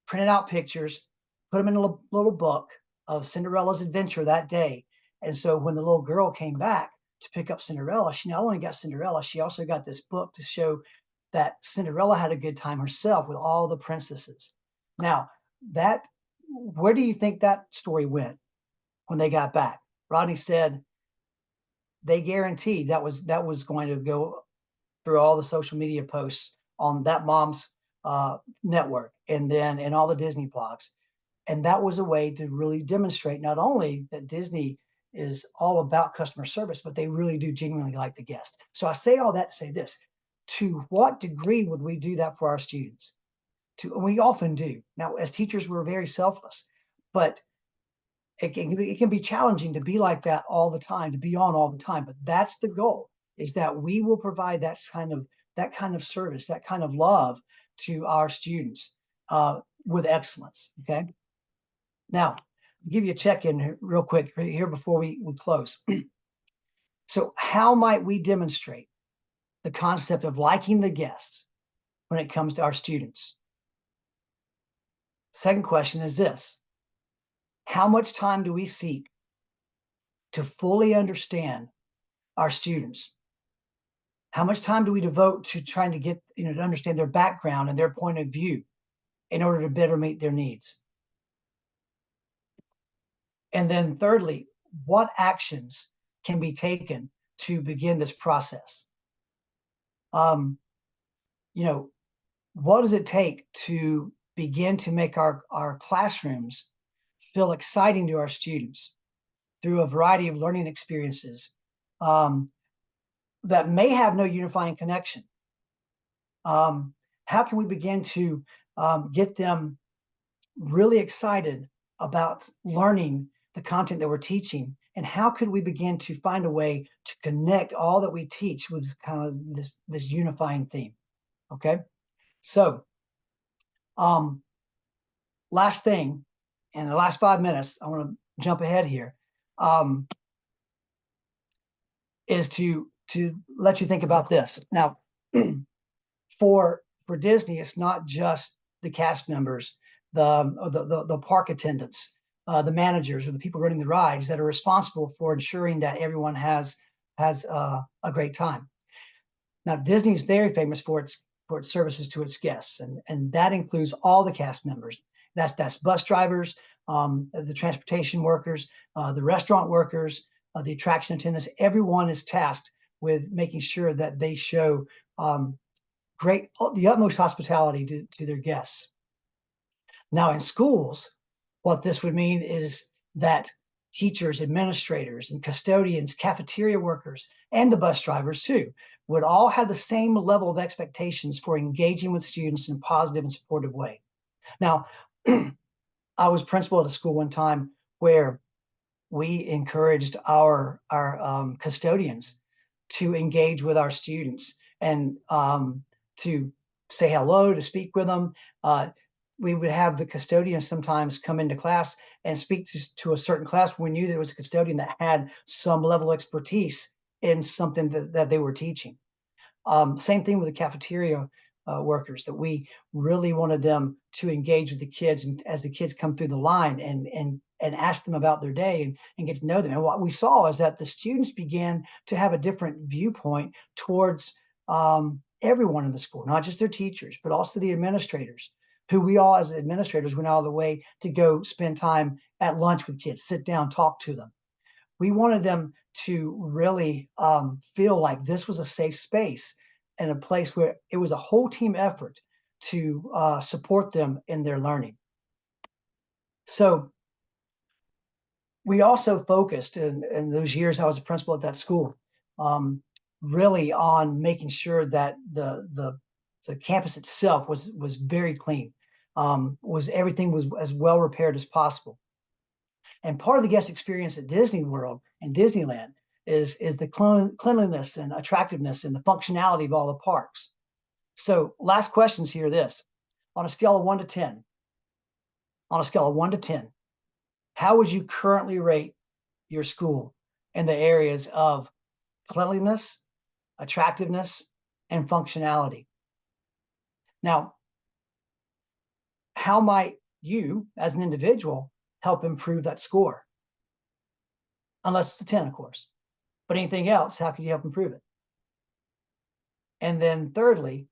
printed out pictures, put them in a little book of Cinderella's adventure that day. And so when the little girl came back to pick up Cinderella, she not only got Cinderella, she also got this book to show that Cinderella had a good time herself with all the princesses. Now, that where do you think that story went when they got back? Rodney said they guaranteed that was going to go through all the social media posts on that mom's network, and then in all the Disney blogs. And that was a way to really demonstrate not only that Disney is all about customer service, but they really do genuinely like the guest. So I say all that to say this: to what degree would we do that for our students? We often do. Now, as teachers, we're very selfless, but it can be challenging to be like that all the time, to be on all the time. But that's the goal: is that we will provide that kind of service, that kind of love to our students with excellence. Okay. Now, I'll give you a check-in real quick here before we close. So, how might we demonstrate the concept of liking the guests when it comes to our students? Second question is this: how much time do we seek to fully understand our students? How much time do we devote to trying to get, to understand their background and their point of view in order to better meet their needs? And then thirdly, what actions can be taken to begin this process? What does it take to begin to make our classrooms feel exciting to our students through a variety of learning experiences that may have no unifying connection? How can we begin to get them really excited about learning the content that we're teaching? And how could we begin to find a way to connect all that we teach with kind of this unifying theme? Okay. So, last thing, in the last 5 minutes, I want to jump ahead here, is to let you think about this. Now, for Disney, it's not just the cast members, the park attendants, the managers, or the people running the rides that are responsible for ensuring that everyone has a great time. Now, Disney is very famous for its services to its guests, and that includes all the cast members. That's bus drivers, the transportation workers, the restaurant workers, the attraction attendants. Everyone is tasked with making sure that they show the utmost hospitality to their guests. Now, in schools, what this would mean is that teachers, administrators, and custodians, cafeteria workers, and the bus drivers too, would all have the same level of expectations for engaging with students in a positive and supportive way. Now, I was principal at a school one time where we encouraged our custodians to engage with our students and to say hello, to speak with them. We would have the custodians sometimes come into class and speak to a certain class when we knew there was a custodian that had some level of expertise in something that they were teaching. Same thing with the cafeteria workers, that we really wanted them to engage with the kids, and as the kids come through the line and ask them about their day and get to know them. And what we saw is that the students began to have a different viewpoint towards everyone in the school, not just their teachers, but also the administrators, who we all as administrators went out of the way to go spend time at lunch with kids, sit down, talk to them. We wanted them to really feel like this was a safe space and a place where it was a whole team effort to support them in their learning. So we also focused in those years I was a principal at that school, really on making sure that the campus itself was very clean, everything was as well repaired as possible. And part of the guest experience at Disney World and Disneyland is the cleanliness and attractiveness and the functionality of all the parks. So last questions here, this: on a scale of 1 to 10, how would you currently rate your school in the areas of cleanliness, attractiveness, and functionality? Now, how might you as an individual help improve that score? Unless it's a 10, of course. But anything else, how can you help improve it? And then thirdly,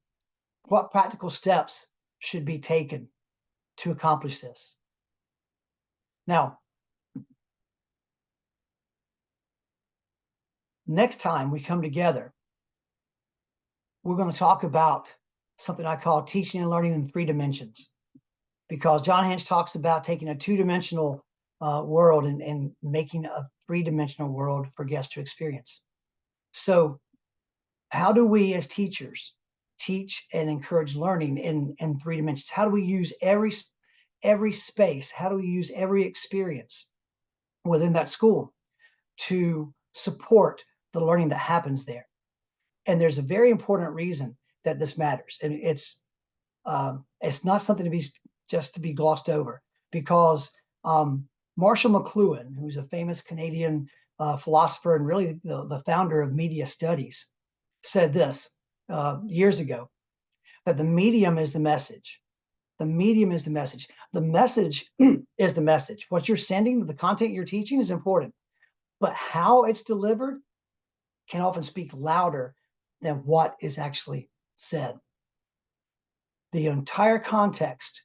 what practical steps should be taken to accomplish this? Now, next time we come together, we're going to talk about something I call teaching and learning in 3 dimensions, because John Hinch talks about taking a 2-dimensional world and making a 3-dimensional world for guests to experience. So how do we as teachers teach and encourage learning in 3 dimensions? How do we use every space? How do we use every experience within that school to support the learning that happens there? And there's a very important reason that this matters. And it's not something to be glossed over, because Marshall McLuhan, who's a famous Canadian philosopher and really the founder of media studies, said this years ago, that the medium is the message. The medium is the message. The message is the message. What you're sending, the content you're teaching is important, but how it's delivered can often speak louder than what is actually said. The entire context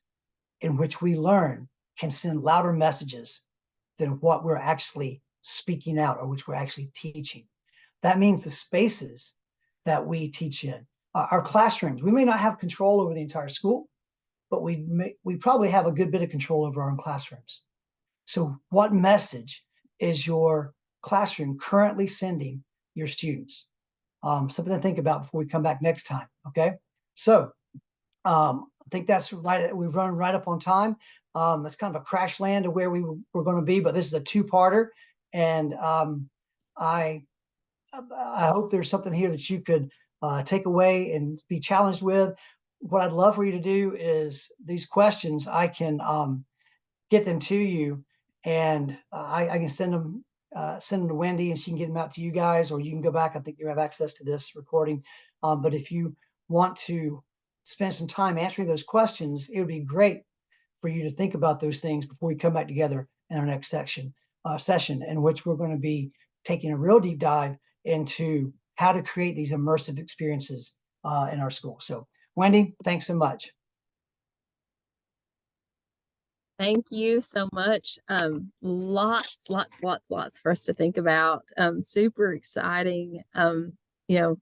in which we learn can send louder messages than what we're actually speaking out or which we're actually teaching. That means the spaces that we teach in, our classrooms, we may not have control over the entire school, but we probably have a good bit of control over our own classrooms. So what message is your classroom currently sending your students? Something to think about before we come back next time, okay? So I think that's right. We've run right up on time. It's kind of a crash land of where we were going to be, but this is a 2-parter. And I hope there's something here that you could take away and be challenged with. What I'd love for you to do is these questions, I can get them to you, and I can send them to Wendy, and she can get them out to you guys, or you can go back. I think you have access to this recording. But if you want to spend some time answering those questions, it would be great for you to think about those things before we come back together in our next session, in which we're going to be taking a real deep dive into how to create these immersive experiences in our school. So, Wendy, thanks so much. Thank you so much. Lots for us to think about. Super exciting. You know,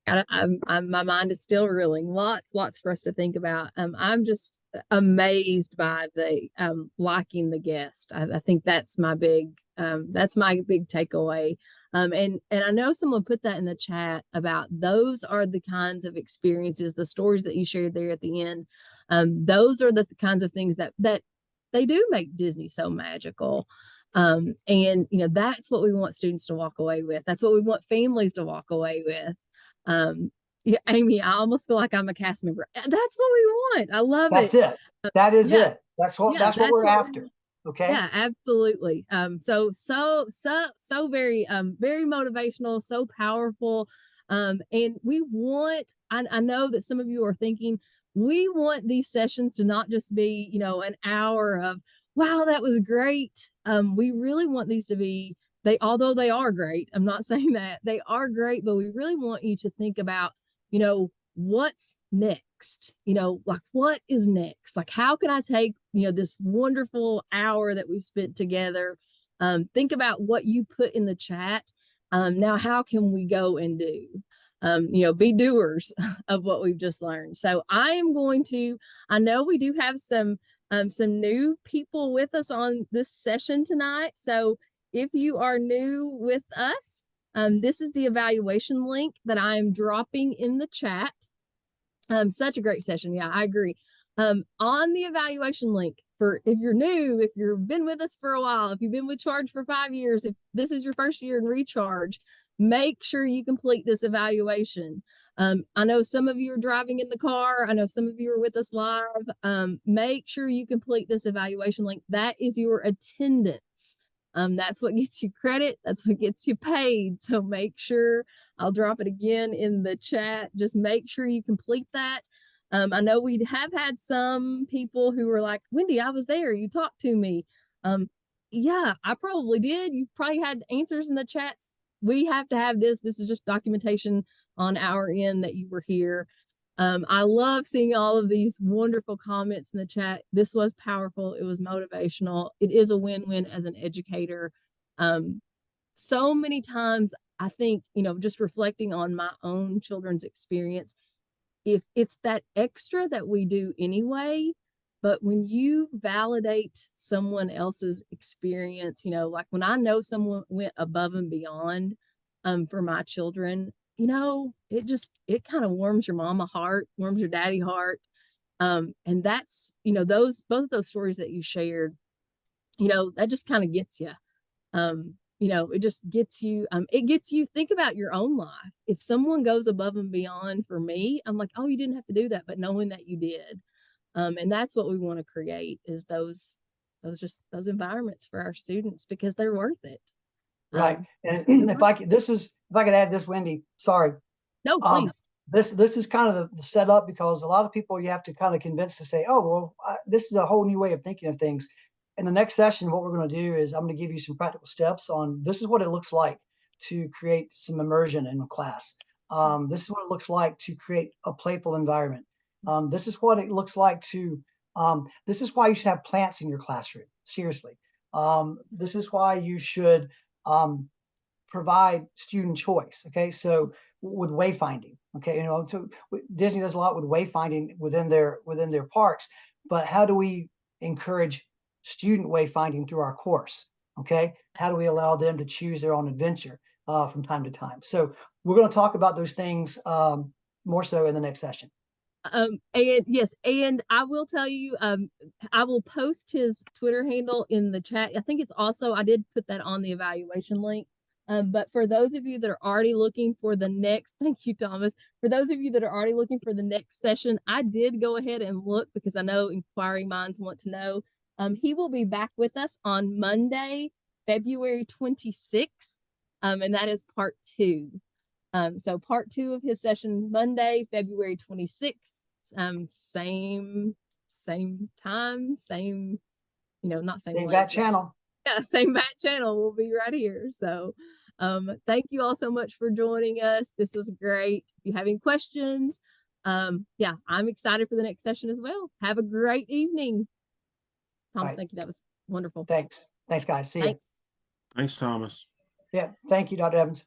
my mind is still reeling. Lots for us to think about. I'm just amazed by the liking the guest. I think that's my big takeaway. And I know someone put that in the chat about those are the kinds of experiences, the stories that you shared there at the end. Those are the kinds of things that they do make Disney so magical. And that's what we want students to walk away with. That's what we want families to walk away with. Yeah, Amy, I almost feel like I'm a cast member. That's what we want. I love it. That's it. That is it. That's what we're after. Okay. Yeah, absolutely. So very very motivational, so powerful. And we want, I know that some of you are thinking, we want these sessions to not just be, an hour of, wow, that was great. We really want these to be, although they are great, I'm not saying that they are great, but we really want you to think about, what's next, like what is next? Like, how can I take, this wonderful hour that we've spent together? Think about what you put in the chat. Now, how can we go and do? Be doers of what we've just learned. So I know we do have some new people with us on this session tonight. So if you are new with us, this is the evaluation link that I'm dropping in the chat. Such a great session. Yeah, I agree. On the evaluation link, for if you're new, if you've been with us for a while, if you've been with Charge for 5 years, if this is your first year in Recharge, make sure you complete this evaluation. I know some of you are driving in the car. I know some of you are with us live. Make sure you complete this evaluation link. That is your attendance. That's what gets you credit. That's what gets you paid. So make sure, I'll drop it again in the chat. Just make sure you complete that. I know we have had some people who were like, Wendy, I was there. You talked to me. Yeah, I probably did. You probably had answers in the chats. We have to have this. This is just documentation on our end that you were here. I love seeing all of these wonderful comments in the chat. This was powerful. It was motivational. It is a win-win as an educator. So many times I think, just reflecting on my own children's experience, if it's that extra that we do anyway, but when you validate someone else's experience, like when I know someone went above and beyond for my children, it kind of warms your mama heart, warms your daddy heart. And that's, both of those stories that you shared, that just kind of gets you. It just gets you, think about your own life. If someone goes above and beyond for me, I'm like, oh, you didn't have to do that, but knowing that you did. And that's what we want to create, is those environments for our students, because they're worth it. Right. And if I could add this, Wendy, sorry. No, please. This is kind of the setup, because a lot of people you have to kind of convince to say, oh, well, this is a whole new way of thinking of things. In the next session, what we're going to do is I'm going to give you some practical steps on this is what it looks like to create some immersion in the class. This is what it looks like to create a playful environment. This is what it looks like to, this is why you should have plants in your classroom. Seriously. This is why you should provide student choice. Okay. So with wayfinding, okay, so Disney does a lot with wayfinding within their parks, but how do we encourage student wayfinding through our course? Okay, how do we allow them to choose their own adventure from time to time? So we're going to talk about those things more so in the next session. And yes, and I will tell you, I will post his Twitter handle in the chat. I think it's also, I did put that on the evaluation link. But for those of you that are already looking for the next, thank you, Thomas. For those of you that are already looking for the next session, I did go ahead and look, because I know inquiring minds want to know. He will be back with us on Monday, February 26th. And that is part 2. So part 2 of his session, Monday, February 26th. Same time, same, not same bat channel. Yeah, same bat channel will be right here. So thank you all so much for joining us. This was great. If you have any questions, yeah, I'm excited for the next session as well. Have a great evening. Thomas, thank you. That was wonderful. Thanks, guys. See you. Thanks, Thomas. Yeah, thank you, Dr. Evans.